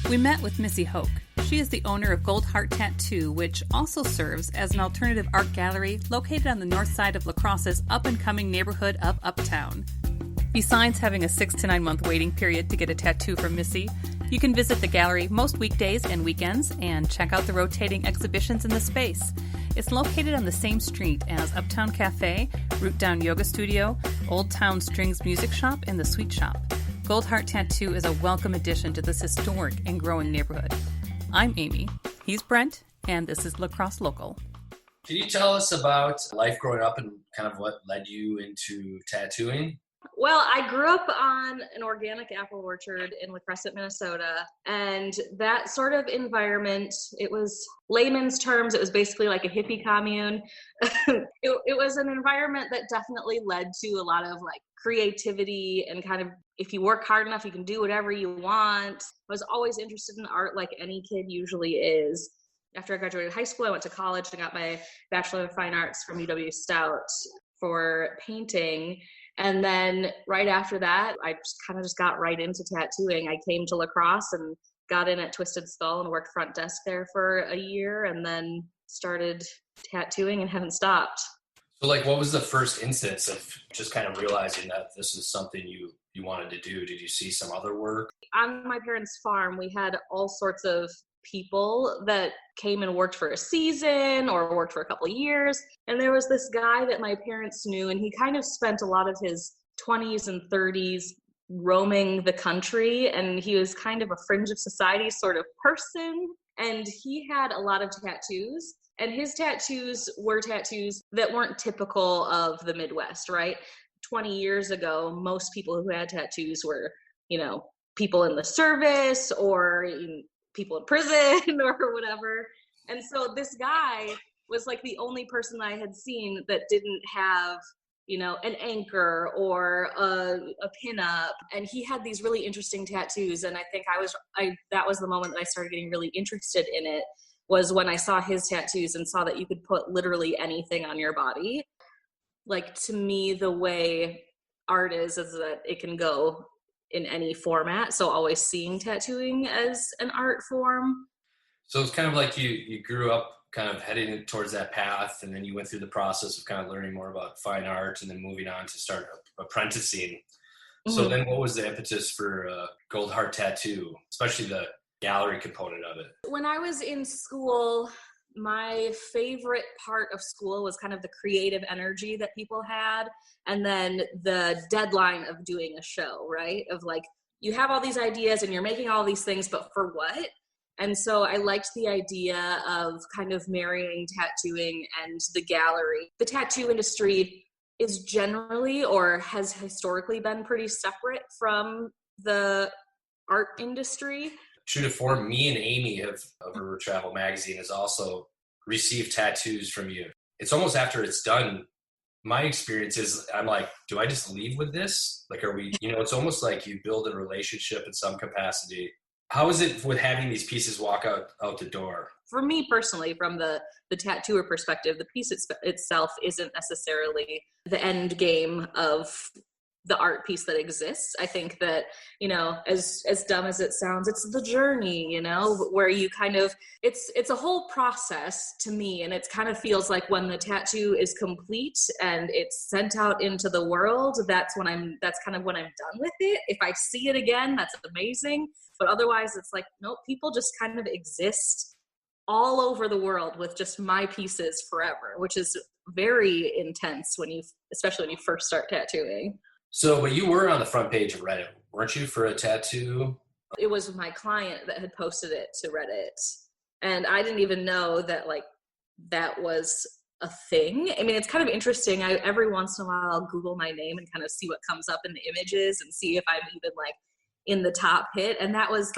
We met with Missy Hoch. She is the owner of Gold Heart Tattoo, which also serves as an alternative art gallery located on the north side of La Crosse's up-and-coming neighborhood of Uptown. Besides having a 6 to 9 month waiting period to get a tattoo from Missy, you can visit the gallery most weekdays and weekends and check out the rotating exhibitions in the space. It's located on the same street as Uptown Cafe, Root Down Yoga Studio, Old Town Strings Music Shop, and the Sweet Shop. Gold Heart Tattoo is a welcome addition to this historic and growing neighborhood. I'm Amy, he's Brent, and this is La Crosse Local. Can you tell us about life growing up and kind of what led you into tattooing? Well, I grew up on an organic apple orchard in La Crescent, Minnesota, and that sort of environment, it was layman's terms, it was basically like a hippie commune. It was an environment that definitely led to a lot of like creativity and kind of, if you work hard enough, you can do whatever you want. I was always interested in art like any kid usually is. After I graduated high school, I went to college and got my Bachelor of Fine Arts from UW Stout for painting. And then right after that, I just got right into tattooing. I came to La Crosse and got in at Twisted Skull and worked front desk there for a year and then started tattooing and haven't stopped. So like, what was the first instance of just kind of realizing that this is something you wanted to do? Did you see some other work? On my parents' farm, we had all sorts of people that came and worked for a season or worked for a couple of years. And there was this guy that my parents knew, and he kind of spent a lot of his 20s and 30s roaming the country. And he was kind of a fringe of society sort of person. And he had a lot of tattoos. And his tattoos were tattoos that weren't typical of the Midwest, right? 20 years ago, most people who had tattoos were, people in the service or people in prison or whatever. And so this guy was like the only person I had seen that didn't have, an anchor or a pinup. And he had these really interesting tattoos. And I think that was the moment that I started getting really interested in it, was when I saw his tattoos and saw that you could put literally anything on your body. Like, to me, the way art is that it can go in any format. So always seeing tattooing as an art form. So it's kind of like you grew up kind of heading towards that path, and then you went through the process of kind of learning more about fine art and then moving on to start apprenticing. Mm-hmm. So then what was the impetus for Gold Heart Tattoo, especially the gallery component of it? When I was in school, my favorite part of school was kind of the creative energy that people had, and then the deadline of doing a show, right? Of like, you have all these ideas and you're making all these things, but for what? And so I liked the idea of kind of marrying tattooing and the gallery. The tattoo industry is generally, or has historically been, pretty separate from the art industry. True to form, me and Amy of River Travel Magazine has also received tattoos from you. It's almost after it's done, my experience is I'm like, do I just leave with this? Like, are we, it's almost like you build a relationship in some capacity. How is it with having these pieces walk out the door? For me personally, from the tattooer perspective, the piece itself isn't necessarily the end game of the art piece that exists. I think that, as dumb as it sounds, it's the journey, where you kind of, it's a whole process to me. And it kind of feels like when the tattoo is complete and it's sent out into the world, that's kind of when I'm done with it. If I see it again, that's amazing. But otherwise it's like, nope, people just kind of exist all over the world with just my pieces forever, which is very intense especially when you first start tattooing. So, but you were on the front page of Reddit, weren't you, for a tattoo? It was my client that had posted it to Reddit. And I didn't even know that, that was a thing. I mean, it's kind of interesting. Every once in a while, I'll Google my name and kind of see what comes up in the images and see if I'm even, in the top hit. And that was,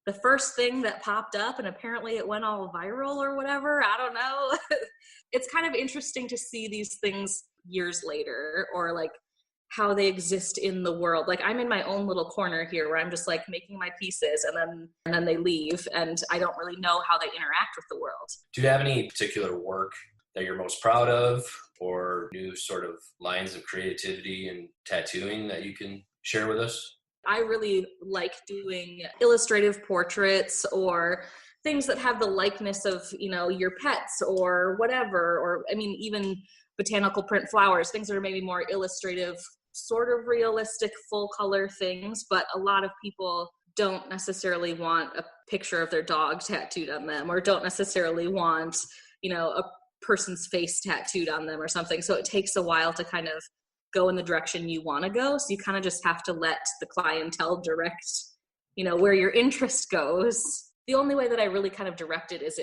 the first thing that popped up. And apparently it went all viral or whatever. I don't know. It's kind of interesting to see these things years later, or how they exist in the world. I'm in my own little corner here where I'm just making my pieces, and then they leave, and I don't really know how they interact with the world. Do you have any particular work that you're most proud of, or new sort of lines of creativity and tattooing that you can share with us? I really like doing illustrative portraits or things that have the likeness of, your pets or whatever, or even botanical print flowers, things that are maybe more illustrative, sort of realistic, full color things. But a lot of people don't necessarily want a picture of their dog tattooed on them, or don't necessarily want, a person's face tattooed on them or something. So it takes a while to kind of go in the direction you want to go. So you kind of just have to let the clientele direct, where your interest goes. The only way that I really kind of direct it is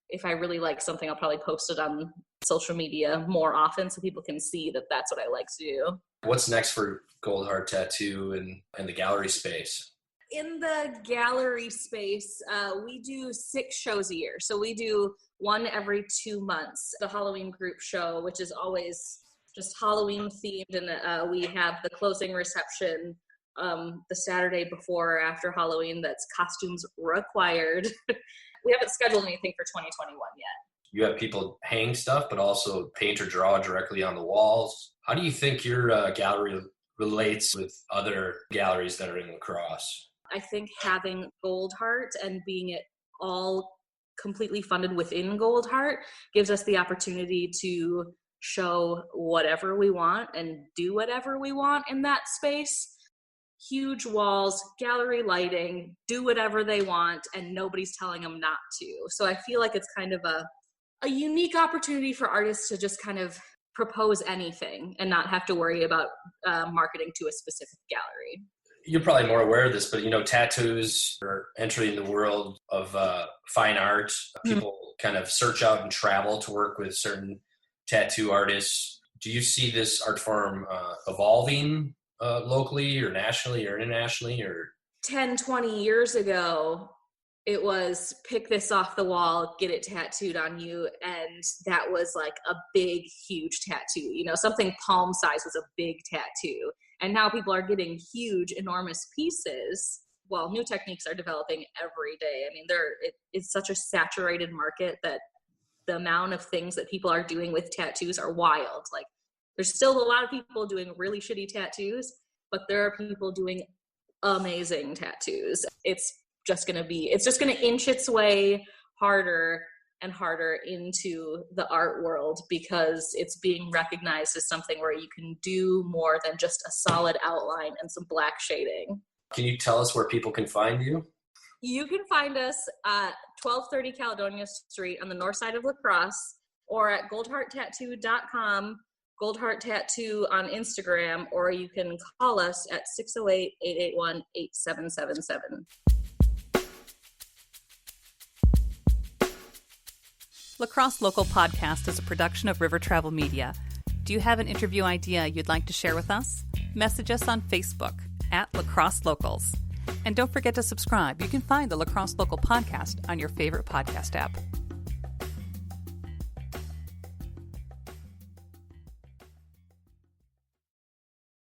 if I really like something, I'll probably post it on social media more often so people can see that that's what I like to do. What's next for Gold Heart Tattoo and the gallery space? In the gallery space, we do 6 shows a year. So we do one every 2 months. The Halloween group show, which is always just Halloween themed. And we have the closing reception the Saturday before or after Halloween. That's costumes required. We haven't scheduled anything for 2021 yet. You have people hang stuff, but also paint or draw directly on the walls. How do you think your gallery relates with other galleries that are in La Crosse? I think having Gold Heart and being it all completely funded within Gold Heart gives us the opportunity to show whatever we want and do whatever we want in that space. Huge walls, gallery lighting, do whatever they want, and nobody's telling them not to. So I feel like it's kind of a unique opportunity for artists to just kind of propose anything and not have to worry about marketing to a specific gallery. You're probably more aware of this, but tattoos are entering the world of fine art. People kind of search out and travel to work with certain tattoo artists. Do you see this art form evolving locally or nationally or internationally? Or 10, 20 years ago, it was pick this off the wall, get it tattooed on you. And that was like a big, huge tattoo. Something palm size was a big tattoo. And now people are getting huge, enormous pieces. Well, new techniques are developing every day. It's such a saturated market that the amount of things that people are doing with tattoos are wild. Like, there's still a lot of people doing really shitty tattoos, but there are people doing amazing tattoos. It's just going to inch its way harder and harder into the art world because it's being recognized as something where you can do more than just a solid outline and some black shading. Can you tell us where people can find you? You can find us at 1230 Caledonia Street on the north side of La Crosse, or at goldhearttattoo.com, Goldheart Tattoo on Instagram, or you can call us at 608-881-8777. La Crosse Local Podcast is a production of River Travel Media. Do you have an interview idea you'd like to share with us? Message us on Facebook at La Crosse Locals. And don't forget to subscribe. You can find the La Crosse Local Podcast on your favorite podcast app.